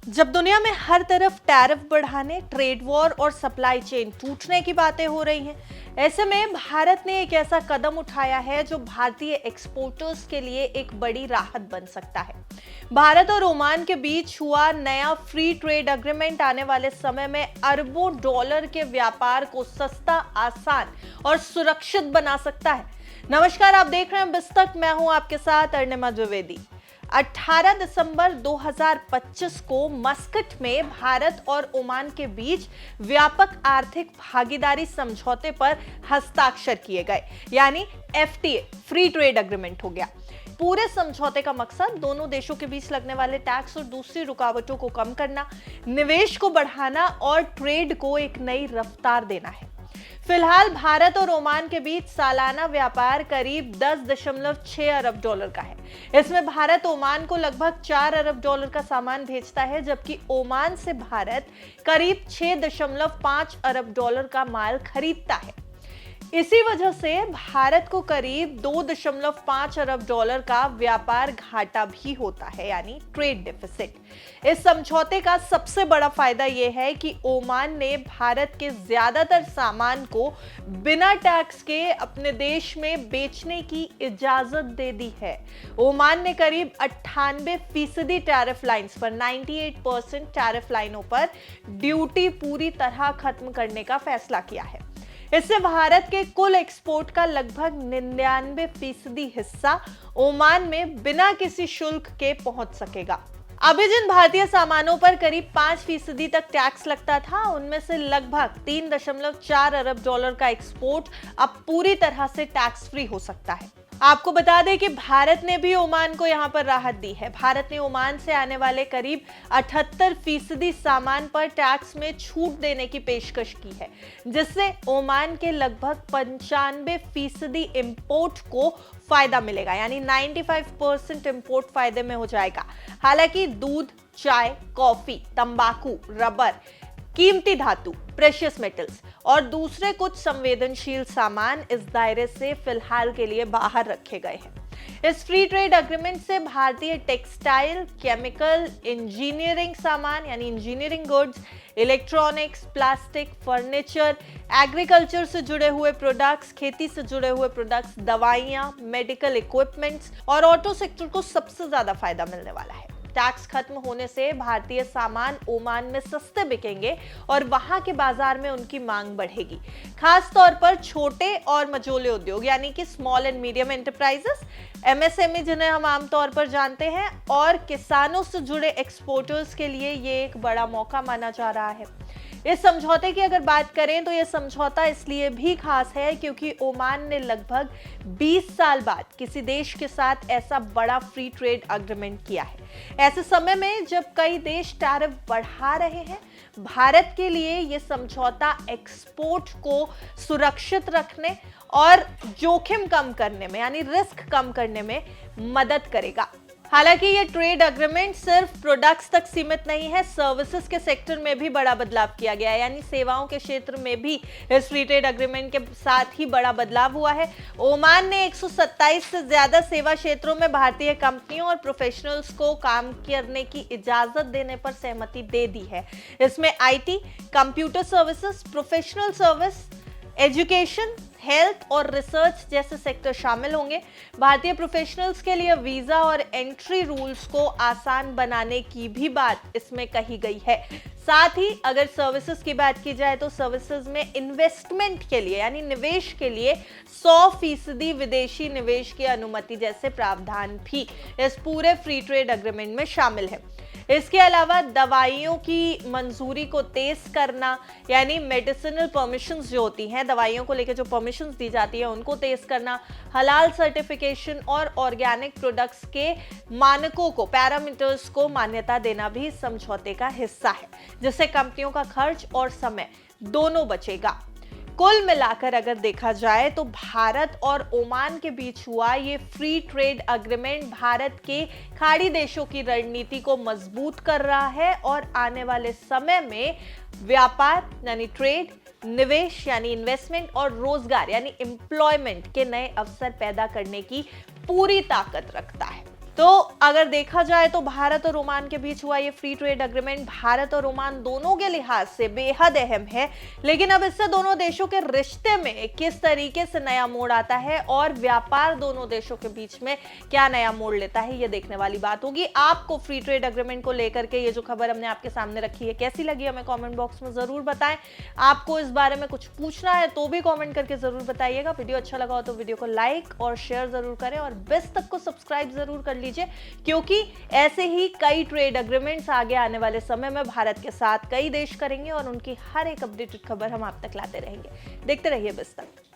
जब दुनिया में हर तरफ टैरिफ बढ़ाने, ट्रेड वॉर और सप्लाई चेन टूटने की बातें हो रही हैं, ऐसे में भारत ने एक ऐसा कदम उठाया है जो भारतीय एक्सपोर्टर्स के लिए एक बड़ी राहत बन सकता है। भारत और ओमान के बीच हुआ नया फ्री ट्रेड एग्रीमेंट आने वाले समय में अरबों डॉलर के व्यापार को सस्ता, आसान और सुरक्षित बना सकता है। नमस्कार, आप देख रहे हैं बिस्तक। मैं हूं आपके साथ अर्णिमा द्विवेदी। 18 दिसंबर 2025 को मस्कट में भारत और ओमान के बीच व्यापक आर्थिक भागीदारी समझौते पर हस्ताक्षर किए गए, यानी एफटीए, फ्री ट्रेड एग्रीमेंट हो गया। पूरे समझौते का मकसद दोनों देशों के बीच लगने वाले टैक्स और दूसरी रुकावटों को कम करना, निवेश को बढ़ाना और ट्रेड को एक नई रफ्तार देना है। फिलहाल भारत और ओमान के बीच सालाना व्यापार करीब 10.6 अरब डॉलर का है। इसमें भारत ओमान को लगभग 4 अरब डॉलर का सामान भेजता है, जबकि ओमान से भारत करीब 6.5 अरब डॉलर का माल खरीदता है। इसी वजह से भारत को करीब 2.5 अरब डॉलर का व्यापार घाटा भी होता है, यानी ट्रेड डेफिसिट। इस समझौते का सबसे बड़ा फायदा यह है कि ओमान ने भारत के ज्यादातर सामान को बिना टैक्स के अपने देश में बेचने की इजाजत दे दी है। ओमान ने करीब 98% टैरिफ लाइंस पर, 98% टैरिफ लाइनों पर ड्यूटी पूरी तरह खत्म करने का फैसला किया है। इससे भारत के कुल एक्सपोर्ट का लगभग 99% हिस्सा ओमान में बिना किसी शुल्क के पहुंच सकेगा। अभी जिन भारतीय सामानों पर करीब 5% तक टैक्स लगता था, उनमें से लगभग 3.4 अरब डॉलर का एक्सपोर्ट अब पूरी तरह से टैक्स फ्री हो सकता है। आपको बता दें कि भारत ने भी ओमान को यहां पर राहत दी है। भारत ने ओमान से आने वाले करीब 78% सामान पर टैक्स में छूट देने की पेशकश की है, जिससे ओमान के लगभग 95% इंपोर्ट को फायदा मिलेगा, यानी 95% इंपोर्ट फायदे में हो जाएगा। हालांकि दूध, चाय, कॉफी, तंबाकू, रबर, कीमती धातु, प्रेशियस मेटल्स और दूसरे कुछ संवेदनशील सामान इस दायरे से फिलहाल के लिए बाहर रखे गए हैं। इस फ्री ट्रेड एग्रीमेंट से भारतीय टेक्सटाइल, केमिकल, इंजीनियरिंग सामान यानी engineering goods, electronics, plastic, furniture, agriculture से जुड़े हुए प्रोडक्ट्स, खेती से जुड़े हुए प्रोडक्ट्स, दवाइयां, मेडिकल इक्विपमेंट्स और ऑटो सेक्टर को सबसे ज्यादा फायदा मिलने वाला है। टैक्स खत्म होने से भारतीय सामान ओमान में सस्ते बिकेंगे और वहां के बाजार में उनकी मांग बढ़ेगी। खास तौर पर छोटे और मझोले उद्योग, यानी कि small and medium enterprises, MSME जिन्हें हम आमतौर पर जानते हैं, और किसानों से जुड़े एक्सपोर्टर्स के लिए ये एक बड़ा मौका माना जा रहा है। इस समझौते की अगर बात करें तो यह समझौता इसलिए भी खास है क्योंकि ओमान ने लगभग 20 साल बाद किसी देश के साथ ऐसा बड़ा फ्री ट्रेड एग्रीमेंट किया है। ऐसे समय में जब कई देश टैरिफ बढ़ा रहे हैं, भारत के लिए यह समझौता एक्सपोर्ट को सुरक्षित रखने और जोखिम कम करने में, यानी रिस्क कम करने में मदद करेगा। हालांकि ये ट्रेड एग्रीमेंट सिर्फ प्रोडक्ट्स तक सीमित नहीं है, सर्विसेज के सेक्टर में भी बड़ा बदलाव किया गया है, यानी सेवाओं के क्षेत्र में भी इस फ्री ट्रेड एग्रीमेंट के साथ ही बड़ा बदलाव हुआ है। ओमान ने 127 से ज्यादा सेवा क्षेत्रों में भारतीय कंपनियों और प्रोफेशनल्स को काम करने की इजाजत देने पर सहमति दे दी है। इसमें IT, computer services, professional service, education, health और रिसर्च जैसे सेक्टर शामिल होंगे। भारतीय प्रोफेशनल्स के लिए वीजा और एंट्री रूल्स को आसान बनाने की भी बात इसमें कही गई है। साथ ही अगर सर्विसेज की बात की जाए तो सर्विसेज में इन्वेस्टमेंट के लिए, यानी निवेश के लिए 100% विदेशी निवेश की अनुमति जैसे प्रावधान भी इस पूरे फ्री ट्रेड एग्रीमेंट में शामिल है। इसके अलावा दवाइयों की मंजूरी को तेज करना, यानी मेडिसिनल परमिशंस जो होती हैं, दवाइयों को लेकर जो परमिशंस दी जाती है उनको तेज करना, हलाल सर्टिफिकेशन और ऑर्गेनिक प्रोडक्ट्स के मानकों को, पैरामीटर्स को मान्यता देना भी समझौते का हिस्सा है, जिससे कंपनियों का खर्च और समय दोनों बचेगा। कुल मिलाकर अगर देखा जाए तो भारत और ओमान के बीच हुआ ये फ्री ट्रेड एग्रीमेंट भारत के खाड़ी देशों की रणनीति को मजबूत कर रहा है और आने वाले समय में व्यापार यानी ट्रेड, निवेश यानी इन्वेस्टमेंट और रोजगार यानी एम्प्लॉयमेंट के नए अवसर पैदा करने की पूरी ताकत रखता है। तो अगर देखा जाए तो भारत और ओमान के बीच हुआ ये फ्री ट्रेड एग्रीमेंट भारत और ओमान दोनों के लिहाज से बेहद अहम है, लेकिन अब इससे दोनों देशों के रिश्ते में किस तरीके से नया मोड़ आता है और व्यापार दोनों देशों के बीच में क्या नया मोड़ लेता है, ये देखने वाली बात होगी। आपको फ्री ट्रेड एग्रीमेंट को लेकर के ये जो खबर हमने आपके सामने रखी है कैसी लगी, हमें कॉमेंट बॉक्स में जरूर बताएं। आपको इस बारे में कुछ पूछना है तो भी कॉमेंट करके जरूर बताइएगा। वीडियो अच्छा लगा हो तो वीडियो को लाइक और शेयर जरूर करें और बेस्ट तक को सब्सक्राइब जरूर कर लीजिए, क्योंकि ऐसे ही कई ट्रेड एग्रीमेंट्स आगे आने वाले समय में भारत के साथ कई देश करेंगे और उनकी हर एक अपडेटेड खबर हम आप तक लाते रहेंगे। देखते रहिए बेस्ट तक।